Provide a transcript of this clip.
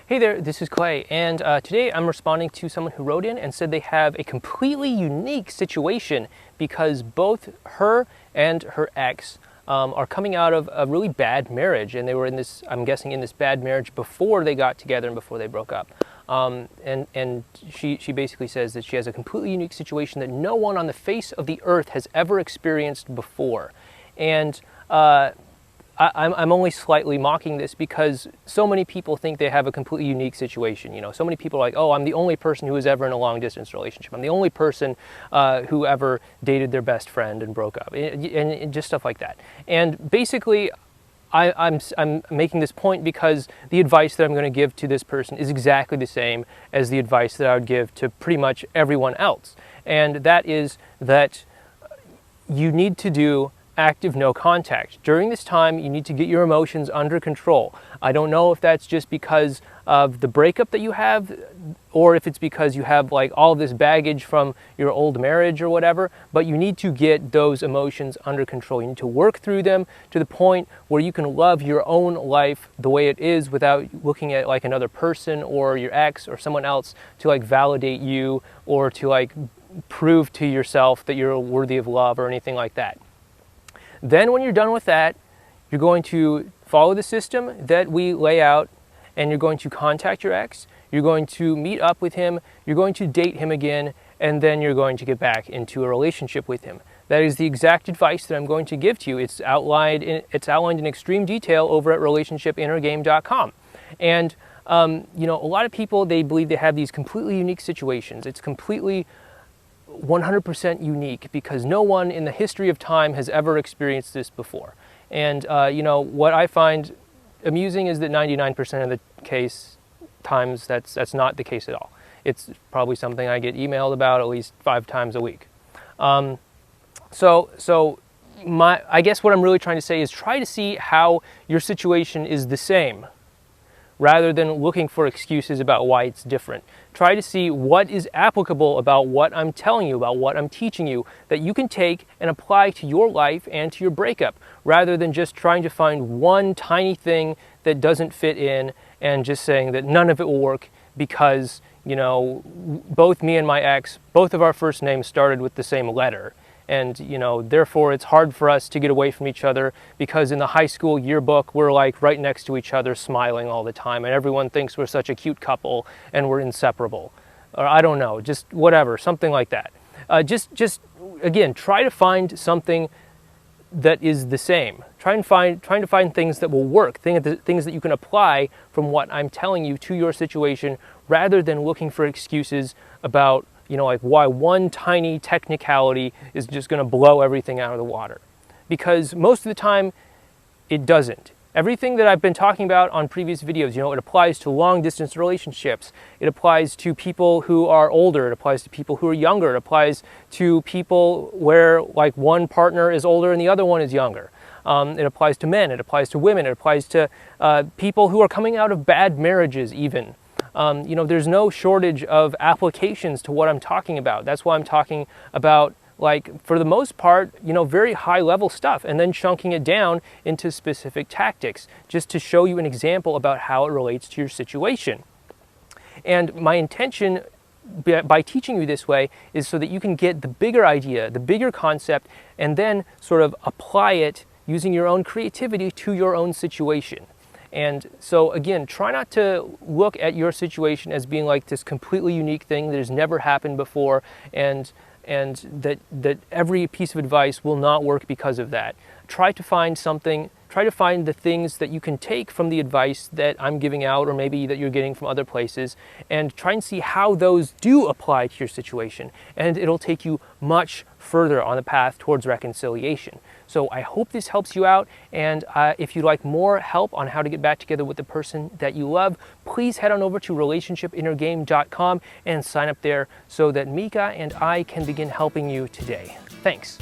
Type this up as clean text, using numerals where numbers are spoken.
Hey there, this is Clay, and today I'm responding to someone who wrote in and said they have a completely unique situation because both her and her ex are coming out of a really bad marriage, and they were in this, I'm guessing, in this bad marriage before they got together and before they broke up. And she basically says that she has a completely unique situation that no one on the face of the earth has ever experienced before. And I'm only slightly mocking this because so many people think they have a completely unique situation. You know, so many people are like, oh, I'm the only person who was ever in a long distance relationship. I'm the only person who ever dated their best friend and broke up, and just stuff like that. And basically, I'm making this point because the advice that I'm going to give to this person is exactly the same as the advice that I would give to pretty much everyone else. And that is that you need to do active no contact. During this time, you need to get your emotions under control. I don't know if that's just because of the breakup that you have, or if it's because you have like all of this baggage from your old marriage or whatever, but you need to get those emotions under control. You need to work through them to the point where you can love your own life the way it is without looking at like another person or your ex or someone else to like validate you or to like prove to yourself that you're worthy of love or anything like that. Then when you're done with that, you're going to follow the system that we lay out, and you're going to contact your ex, you're going to meet up with him, you're going to date him again, and then you're going to get back into a relationship with him. That is the exact advice that I'm going to give to you. It's outlined in extreme detail over at relationshipinnergame.com. And you know, a lot of people, they believe they have these completely unique situations. It's completely 100% unique because no one in the history of time has ever experienced this before. And you know, what I find amusing is that 99% of the times that's not the case at all. It's probably something I get emailed about at least 5 times a week. I guess what I'm really trying to say is try to see how your situation is the same, rather than looking for excuses about why it's different. Try to see what is applicable about what I'm telling you, about what I'm teaching you, that you can take and apply to your life and to your breakup, rather than just trying to find one tiny thing that doesn't fit in and just saying that none of it will work because, you know, both me and my ex, both of our first names started with the same letter. And, you know, therefore it's hard for us to get away from each other because in the high school yearbook, we're like right next to each other smiling all the time. And everyone thinks we're such a cute couple and we're inseparable. Or I don't know, just whatever, something like that. Just again, try to find something that is the same. Trying to find things that will work, things that you can apply from what I'm telling you to your situation, rather than looking for excuses about, you know, like why one tiny technicality is just going to blow everything out of the water. Because most of the time, it doesn't. Everything that I've been talking about on previous videos, you know, it applies to long distance relationships. It applies to people who are older. It applies to people who are younger. It applies to people where like one partner is older and the other one is younger. It applies to men. It applies to women. It applies to people who are coming out of bad marriages even. You know, there's no shortage of applications to what I'm talking about. That's why I'm talking about, like, for the most part, you know, very high level stuff, and then chunking it down into specific tactics, just to show you an example about how it relates to your situation. And my intention by teaching you this way is so that you can get the bigger idea, the bigger concept, and then sort of apply it using your own creativity to your own situation. And so again, try not to look at your situation as being like this completely unique thing that has never happened before, and that every piece of advice will not work because of that. Try to find the things that you can take from the advice that I'm giving out, or maybe that you're getting from other places, and try and see how those do apply to your situation. And it'll take you much further on the path towards reconciliation. So I hope this helps you out, and if you'd like more help on how to get back together with the person that you love, please head on over to relationshipinnergame.com and sign up there so that Mika and I can begin helping you today. Thanks.